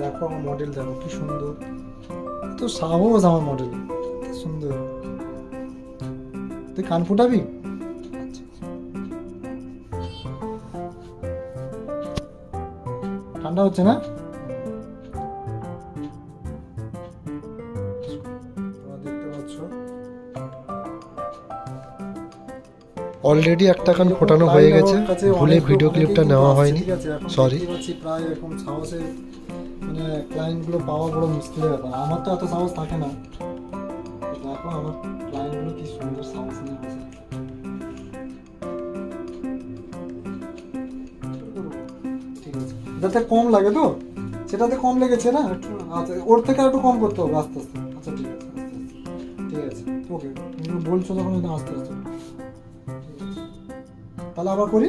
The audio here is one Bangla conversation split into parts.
দেখো আমার মডেল, দেখো কি সুন্দর, তো সাহস আমার মডেল, সুন্দর। তুই কান ফুটাবি? ঠান্ডা হচ্ছে না? দেখতে পাচ্ছ অলরেডি একটা কান ফোটানো হয়ে গেছে, ভুলে ভিডিও ক্লিপটা নেওয়া হয়নি, সরি। প্রায় এরকম সাহসে মানে ক্লায়েন্টগুলো পাওয়া বড় মুশকিলের ব্যাপার। আমার তো এত সাহস থাকে না। দেখো আমার ক্লায়েন্টগুলো কি সুন্দর সাহস নিয়ে বসে। ঠিক আছে, যাতে কম লাগে, তো সেটাতে কম লেগেছে না একটু, আচ্ছা ওর থেকে আর একটু কম করতে হবে আস্তে আস্তে। আচ্ছা ঠিক আছে, আস্তে আস্তে, ঠিক আছে ওকে। তুমি বলছো যখন এটা আস্তে আস্তে, তাহলে আবার করি।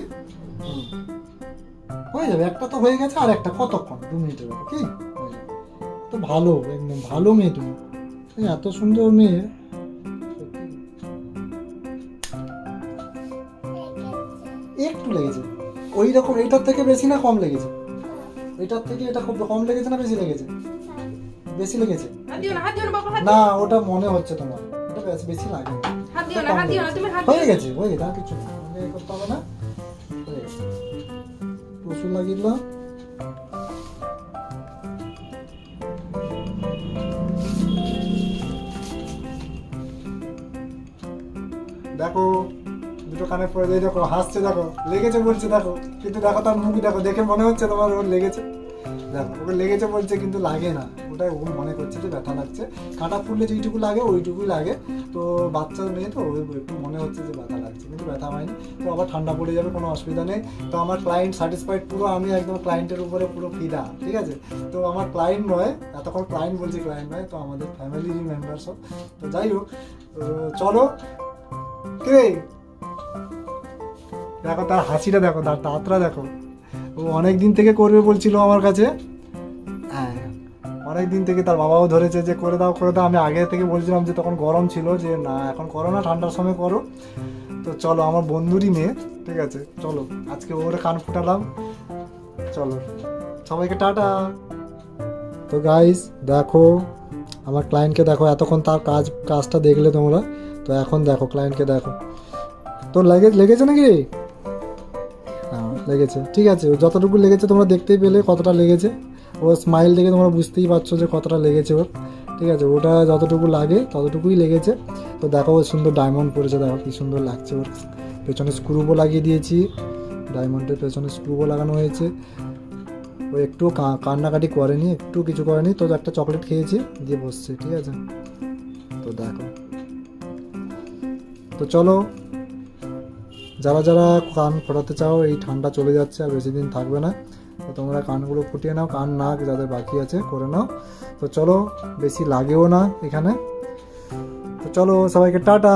হয়ে যাবে, একটা তো হয়ে গেছে, আর একটা কতক্ষণ, 2 মিনিটের ব্যাপার, কি তো ভালো, একদম ভালো মেয়ে তুমি, এত সুন্দর মেয়ে। একটু লেগেছে ওই রকম, এইটার থেকে বেশি না কম লেগেছে? এটার থেকে এটা খুব কম লেগেছে না বেশি লেগেছে? বেশি লেগেছে না, ওটা মনে হচ্ছে তোমার, এটা বেশি লাগে। হয়ে গেছে, হয়ে গেছে, আর কিছু করতে হবে না, হয়ে গেছে। ওষুধ লাগিয়ে দিলাম। দেখো দুটো কানে পড়ে যায়, দেখো হাসছে, দেখো লেগেছে বলছে, দেখো কিন্তু দেখো তার মুখ, দেখো দেখে মনে হচ্ছে তোমার ওর লেগেছে। দেখো ওকে লেগেছে বলছে কিন্তু লাগে না, ওটা ও মনে করছে যে ব্যথা লাগছে। কাঁটা ফুললে যেইটুকু লাগে ওইটুকুই লাগে, তো বাচ্চা মেয়ে তো একটু মনে হচ্ছে যে ব্যথা লাগছে, কিন্তু ব্যথা হয়নি। তো আবার ঠান্ডা পড়ে যাবে, কোনো অসুবিধা নেই। তো আমার ক্লায়েন্ট স্যাটিসফাইড পুরো, আমি একদম ক্লায়েন্টের উপরে পুরো ফিদা, ঠিক আছে। তো আমার ক্লায়েন্ট নয়, এতক্ষণ ক্লায়েন্ট বলছি, ক্লায়েন্ট নয়, তো আমাদের ফ্যামিলিরই মেম্বার সব। তো যাই হোক, চলো। কে দেখো তার হাসিটা, দেখো তার তাঁতরা, দেখো ও অনেক দিন থেকে করবে বলছিল আমার কাছে। হ্যাঁ, অনেক দিন থেকে তার বাবাও ধরেছে যে করে দাও করে দাও। আমি আগে থেকে বলছিলাম যে তখন গরম ছিল, যে না এখন করো না, ঠান্ডার সময় করো। তো চলো, আমার বন্ধুরই মেয়ে, ঠিক আছে, চলো আজকে ওর কান ফুটালাম। চলো সবাইকে টাটা। তো গাইস দেখো আমার ক্লায়েন্টকে, দেখো এতক্ষণ তার কাজটা দেখলে তোমরা, তো এখন দেখো ক্লায়েন্টকে, দেখো তোর লেগেছে নাকি? হ্যাঁ লেগেছে, ঠিক আছে, যতটুকু লেগেছে তোমরা দেখতেই পেলে কতটা লেগেছে। ও স্মাইল দেখে তোমরা বুঝতেই পারছো যে কতটা লেগেছে ওর, ঠিক আছে। ওটা যতটুকু লাগে ততটুকুই লেগেছে। তো দেখো ও সুন্দর ডায়মন্ড পরেছে, দেখো কি সুন্দর লাগছে। ওর পেছনে স্ক্রুবও লাগিয়ে দিয়েছি, ডায়মন্ডের পেছনে স্ক্রুবও লাগানো হয়েছে। ও একটু কান্নাকাটি করেনি, একটু কিছু করেনি। তো একটা চকলেট খেয়েছি, দিয়ে বসছে, ঠিক আছে। তো দেখো, তো চলো যারা যারা কান ফোটাতে চাও, এই ঠান্ডা চলে যাচ্ছে আর বেশি দিন থাকবে না, তো তোমরা কানগুলো ফুটিয়ে নাও, কান নাক যাদের বাকি আছে করে নাও। তো চলো, বেশি লাগেও না এখানে। তো চলো সবাইকে টাটা।